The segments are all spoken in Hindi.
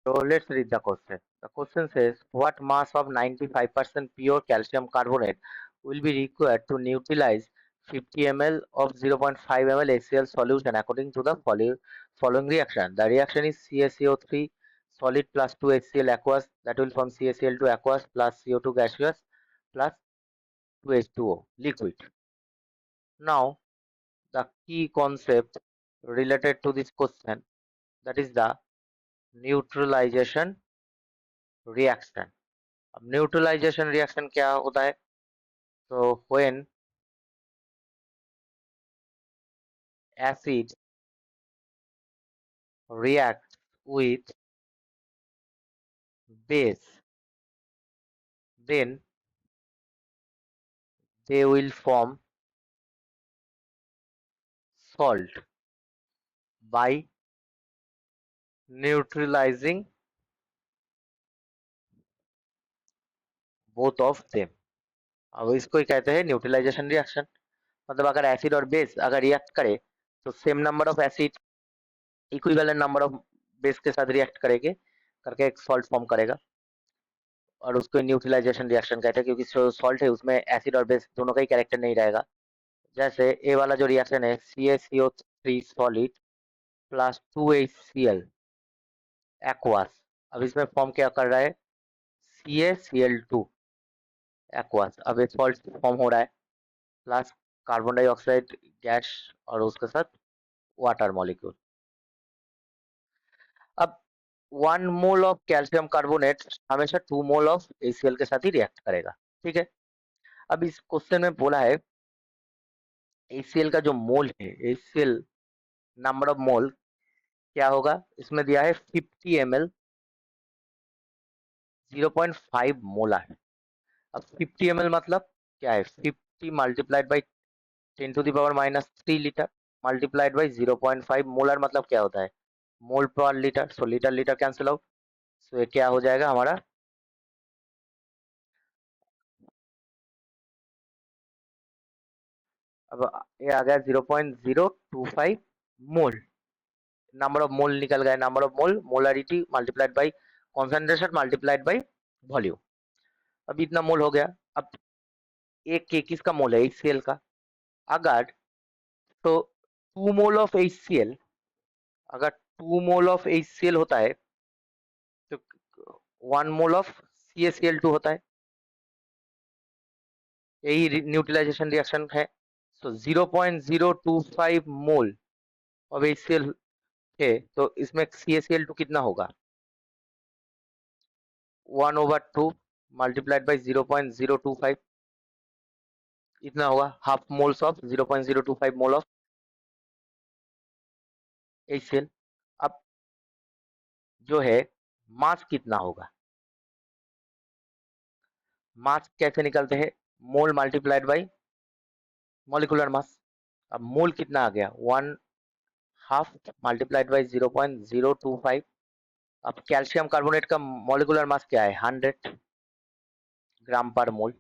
So let's read the question. The question says, what mass of 95% pure calcium carbonate will be required to neutralize 50 ml of 0.5 ml HCl solution according to the following reaction? The reaction is CaCO3 solid plus 2 HCl aqueous, that will form CaCl2 aqueous plus CO2 gaseous plus 2H2O liquid. Now the key concept related to this question, that is the neutralization reaction. अब न्यूट्रलाइजेशन रिएक्शन क्या होता है? तो when acid reacts with base, then they will form salt by neutralizing both of them. अब इसको ही कहते हैं न्यूट्रलाइजेशन रिएक्शन. मतलब अगर एसिड और बेस अगर रिएक्ट करे तो same number of acid equivalent number of base के साथ रिएक्ट करेंगे करके एक सॉल्ट फॉर्म करेगा, और उसको न्यूट्रलाइजेशन रिएक्शन कहते हैं, क्योंकि जो सॉल्ट है उसमें एसिड और बेस दोनों का ही कैरेक्टर नहीं रहेगा. जैसे ए वाला जो रिएक्शन है CaCO3 solid plus 2HCl aqueous. अब इसमें फॉर्म क्या कर रहा है? CaCl2 aqueous. अब एक सॉल्ट फॉर्म हो रहा है प्लस कार्बन डाइऑक्साइड गैस और उसके साथ वाटर मॉलिक्यूल. अब 1 मोल ऑफ कैल्शियम कार्बोनेट हमेशा 2 मोल ऑफ HCl के साथ ही रिएक्ट करेगा. ठीक है. अब इस क्वेश्चन में बोला है HCl का जो मोल है, HCl नंबर ऑफ मोल क्या होगा? इसमें दिया है 50 ml 0.5 मोलर. अब 50 ml मतलब क्या है? 50 multiplied by 10 to the power minus 3 litre multiplied by 0.5 molar मतलब क्या होता है? मोल पर litre. So litre litre cancel out. So ये क्या हो जाएगा हमारा? अब ये आ गया 0.025 मोल. नंबर ऑफ मोल निकल गया. Number of mole molarity multiplied by concentration multiplied by volume. अब इतना मोल हो गया. अब एक के किसका मोल है? HCl का. अगर तो 2 मोल ऑफ HCl, अगर 2 मोल ऑफ HCl होता है तो 1 मोल ऑफ CaCl2 होता है. यही न्यूट्रलाइजेशन रिएक्शन है. सो 0.025 मोल ऑफ HCl है तो इसमें CaCl2 कितना होगा? 1/2 मल्टीप्लाइड बाई 0.025, इतना होगा. Half moles of 0.025 mole of HCl. अब जो है मास कितना होगा? मास कैसे निकलते हैं? मोल मल्टीप्लाइड बाई मॉलिक्यूलर मास. अब मोल कितना आ गया? 1/2 मल्टीप्लाइड बाई 0.025. अब कैल्शियम कार्बोनेट का मॉलिक्यूलर मास क्या है? 100 ग्राम पर मोल.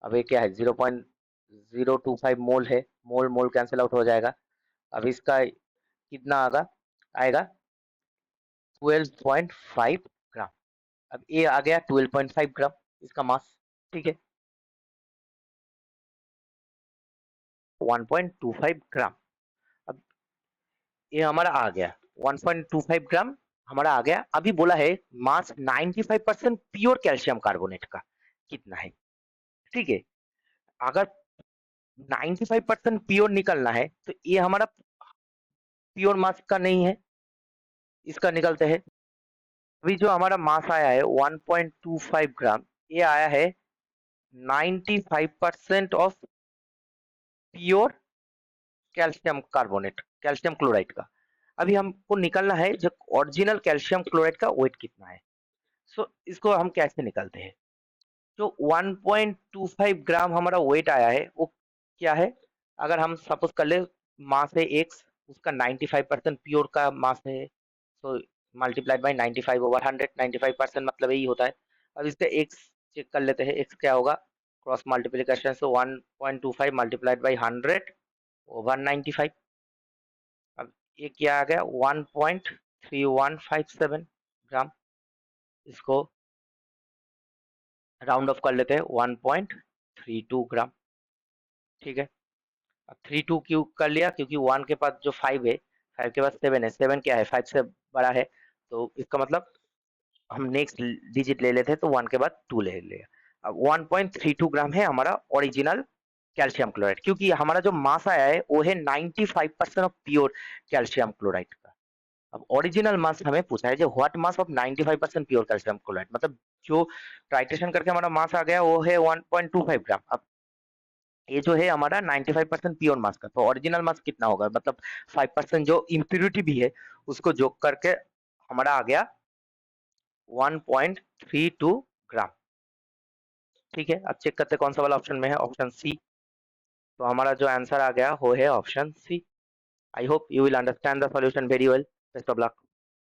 अब ये क्या है? 0.025 मोल है. मोल मोल कैंसिल आउट हो जाएगा. अब इसका कितना आएगा? आएगा 12.5 ग्राम. अब ये आ गया 12.5 ग्राम इसका मास. ठीक है. 1.25 ग्राम. अब ये हमारा आ गया 1.25 ग्राम हमारा आ गया. अभी बोला है मास 95% प्योर कैल्शियम कार्बोनेट का कितना है. ठीक है. अगर 95% प्योर निकलना है तो ये हमारा प्योर मास का नहीं है, इसका निकलते हैं. अभी जो हमारा मास आया है 1.25 ग्राम, ये आया है 95% of pure calcium carbonate, calcium chloride का. अभी हमको निकलना है जो ओरिजिनल कैल्शियम क्लोराइड का वेट कितना है. सो इसको हम कैसे निकालते हैं? जो 1.25 ग्राम हमारा वेट आया है वो क्या है? अगर हम सपोज कर ले मास है x, उसका 95% प्योर का मास है, सो मल्टीप्लाइड बाई 95/100. 95% मतलब यही होता है. अब इसका x चेक कर लेते हैं. x क्या होगा? क्रॉस मल्टीप्लिकेशन से 1.25 मल्टीप्लाइड बाई 100/95. अब ये क्या आ गया? 1.3157 ग्राम. इसको राउंड ऑफ कर लेते हैं 1.32 ग्राम। ठीक है, अब 32 क्यों कर लिया, क्योंकि 1 के पास जो 5 है, 5 के पास 7 है, 7 क्या है 5 से बड़ा है, तो इसका मतलब हम नेक्स्ट डिजिट ले लेते हैं, तो 1 के बाद 2 ले लिया। अब 1.32 ग्राम है हमारा ओरिजिनल कैल्शियम क्लोराइड, क्योंकि हमारा जो मास आया है वो है 95% ऑफ प्योर कैल्शियम क्लोराइड का। अब ओरिजिनल मास हमें पूछा है, जो what mass of 95% pure calcium chloride, मतलब जो टाइट्रेशन करके हमारा मास आ गया वो है 1.25 ग्राम। अब ये जो है हमारा 95% प्योर मास का, तो ओरिजिनल मास कितना होगा, मतलब 5% जो इम्प्योरिटी भी है उसको जोड़ करके हमारा आ गया 1.32 ग्राम। ठीक है, अब चेक करते हैं कौन सा वाला ऑप्शन में है, ऑप्शन सी। तो हमारा जो आंसर आ गया वो है option C. I hope you will understand the solution very well. Best of luck.